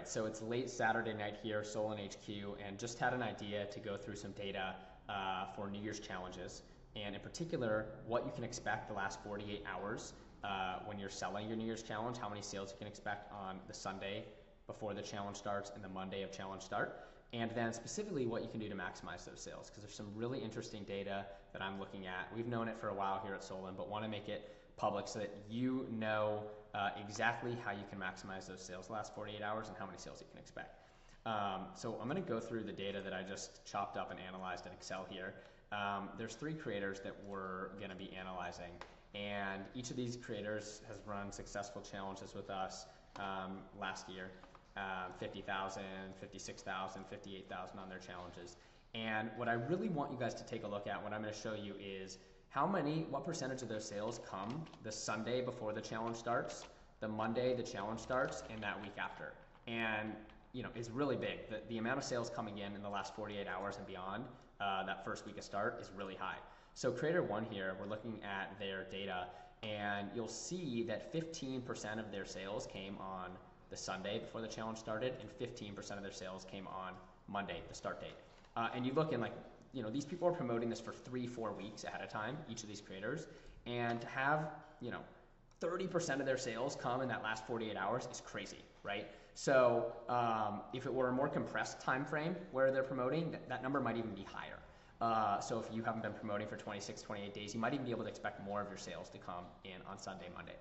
right, so it's late Saturday night here, Solin HQ, and just had an idea to go through some data for New Year's challenges, and in particular, what you can expect the last 48 hours when you're selling your New Year's challenge, how many sales you can expect on the Sunday before the challenge starts and the Monday of challenge start, and then specifically what you can do to maximize those sales, because there's some really interesting data that I'm looking at. We've known it for a while here at Solin, but want to make it public so that you know exactly how you can maximize those sales the last 48 hours and how many sales you can expect. So I'm going to go through the data that I just chopped up and analyzed in Excel here. There's 3 creators that we're going to be analyzing, and each of these creators has run successful challenges with us last year. 50,000, 56,000, 58,000 on their challenges. And what I really want you guys to take a look at, what I'm going to show you is what percentage of their sales come the Sunday before the challenge starts, the Monday the challenge starts, and that week after. And it's really big. The amount of sales coming in the last 48 hours and beyond that first week of start is really high. So creator 1 here, we're looking at their data, and you'll see that 15% of their sales came on the Sunday before the challenge started, and 15% of their sales came on Monday, the start date. And you look in these people are promoting this for 3-4 weeks ahead of time, each of these creators, and to have 30% of their sales come in that last 48 hours is crazy, right? So if it were a more compressed time frame where they're promoting, that number might even be higher. So if you haven't been promoting for 26, 28 days, you might even be able to expect more of your sales to come in on Sunday, Monday.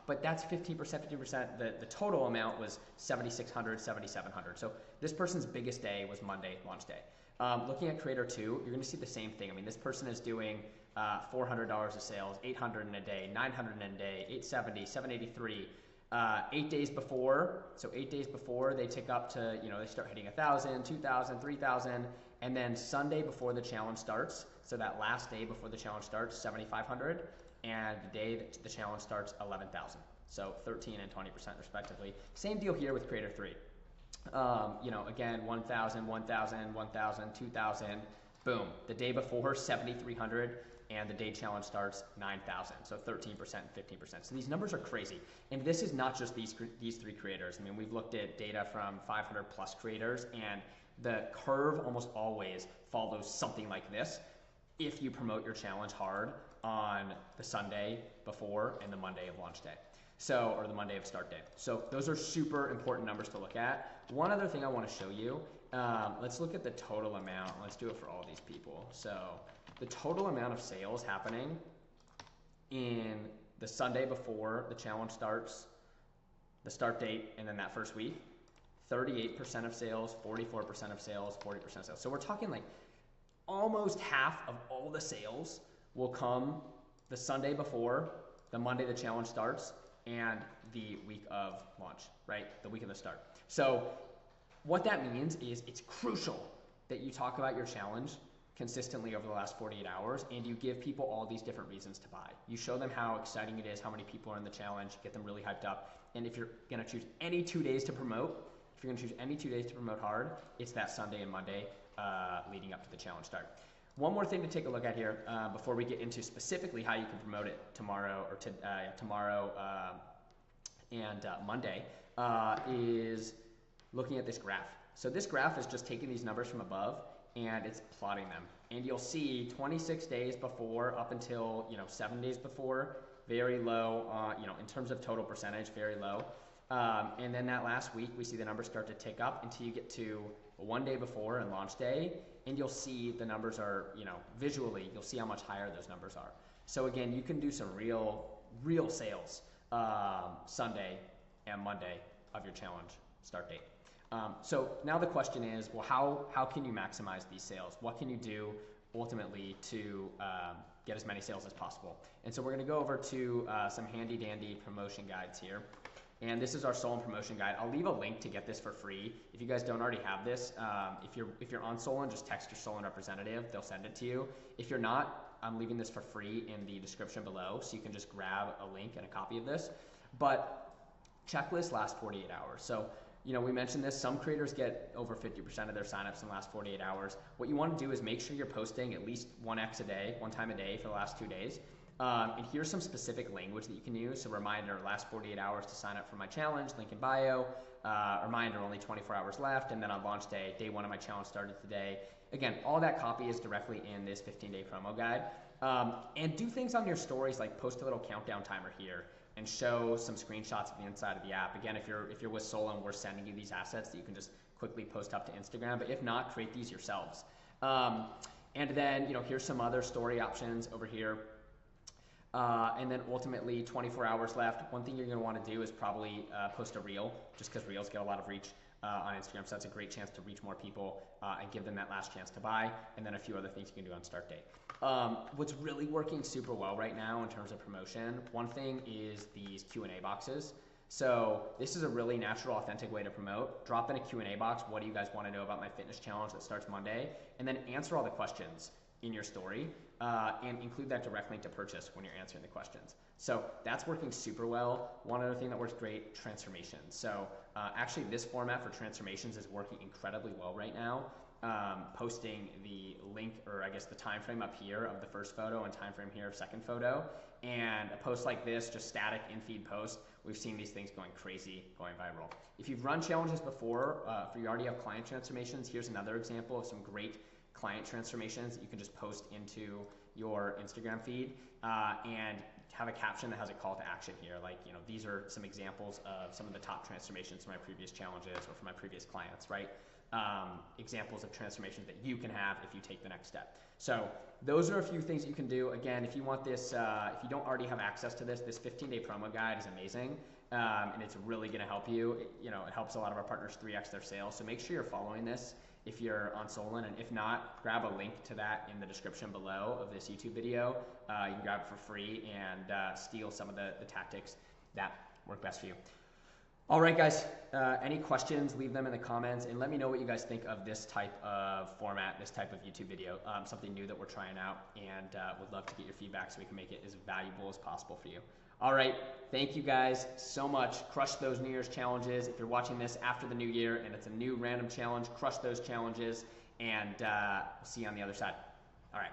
But that's 15%, 50%. The total amount was 7,600, 7,700. So this person's biggest day was Monday, launch day. Looking at creator 2, you're going to see the same thing. I mean, this person is doing $400 of sales, 800 in a day, 900 in a day, 870, 783. 8 days before, so 8 days before they tick up to, they start hitting 1,000, 2,000, 3,000, and then Sunday before the challenge starts, so that last day before the challenge starts, 7,500, and the day that the challenge starts, 11,000. So 13 and 20% respectively. Same deal here with creator 3. Again, 1,000, 1,000, 1,000, 2,000, boom. The day before, 7,300, and the day challenge starts 9,000, so 13% and 15%. So these numbers are crazy. And this is not just these 3 creators. I mean, we've looked at data from 500 plus creators, and the curve almost always follows something like this if you promote your challenge hard on the Sunday before and the Monday of launch day. So, or the Monday of start day. So those are super important numbers to look at. One other thing I want to show you, let's look at the total amount. Let's do it for all these people. So the total amount of sales happening in the Sunday before the challenge starts, the start date, and then that first week, 38% of sales, 44% of sales, 40% of sales. So we're talking like almost half of all the sales will come the Sunday before, the Monday the challenge starts, and the week of launch, right? The week of the start. So what that means is it's crucial that you talk about your challenge consistently over the last 48 hours, and you give people all these different reasons to buy. You show them how exciting it is, how many people are in the challenge, get them really hyped up. And if you're going to choose any 2 days to promote, hard, it's that Sunday and Monday leading up to the challenge start. One more thing to take a look at here before we get into specifically how you can promote it tomorrow and Monday is looking at this graph. So this graph is just taking these numbers from above and it's plotting them. And you'll see 26 days before up until 7 days before, very low, in terms of total percentage, very low. And then that last week, we see the numbers start to tick up until you get to 1 day before and launch day, and you'll see the numbers are, visually, you'll see how much higher those numbers are. So again, you can do some real sales Sunday and Monday of your challenge start date. So now the question is, well, how can you maximize these sales? What can you do ultimately to get as many sales as possible? And so we're going to go over to some handy dandy promotion guides here. And this is our Solin promotion guide. I'll leave a link to get this for free. If you guys don't already have this, if you're on Solin, just text your Solin representative. They'll send it to you. If you're not, I'm leaving this for free in the description below, so you can just grab a link and a copy of this. But checklist lasts 48 hours. So, we mentioned this. Some creators get over 50% of their signups in the last 48 hours. What you want to do is make sure you're posting at least 1x a day, 1 time a day for the last 2 days. And here's some specific language that you can use. So reminder, last 48 hours to sign up for my challenge, link in bio. reminder, only 24 hours left, and then on launch day, day one of my challenge started today. Again, all that copy is directly in this 15-day promo guide. And do things on your stories, like post a little countdown timer here and show some screenshots of the inside of the app. Again, if you're with Solin, we're sending you these assets that you can just quickly post up to Instagram, but if not, create these yourselves. And then, here's some other story options over here. And then ultimately, 24 hours left. One thing you're going to want to do is probably post a reel, just because reels get a lot of reach on Instagram. So that's a great chance to reach more people and give them that last chance to buy. And then a few other things you can do on start date. What's really working super well right now in terms of promotion, one thing is these Q&A boxes. So this is a really natural, authentic way to promote. Drop in a Q&A box. What do you guys want to know about my fitness challenge that starts Monday? And then answer all the questions in your story and include that direct link to purchase when you're answering the questions. So that's working super well. One other thing that works great, transformations. So actually this format for transformations is working incredibly well right now. Posting the link, or I guess the time frame up here of the first photo and time frame here of second photo, and a post like this, just static in-feed post, we've seen these things going crazy, going viral. If you've run challenges before, if you already have client transformations, here's another example of some great client transformations that you can just post into your Instagram feed and have a caption that has a call to action here. Like, these are some examples of some of the top transformations from my previous challenges or from my previous clients, right? Examples of transformations that you can have if you take the next step. So those are a few things you can do. Again, if you want this, if you don't already have access to this 15-day promo guide is amazing. And it's really going to help you. It helps a lot of our partners 3x their sales. So make sure you're following this if you're on Solin, and if not, grab a link to that in the description below of this YouTube video. You can grab it for free and steal some of the tactics that work best for you. All right, guys, any questions, leave them in the comments, and let me know what you guys think of this type of format, this type of YouTube video, something new that we're trying out, and would love to get your feedback so we can make it as valuable as possible for you. All right, thank you guys so much. Crush those New Year's challenges. If you're watching this after the new year and it's a new random challenge, crush those challenges, and we'll see you on the other side. All right.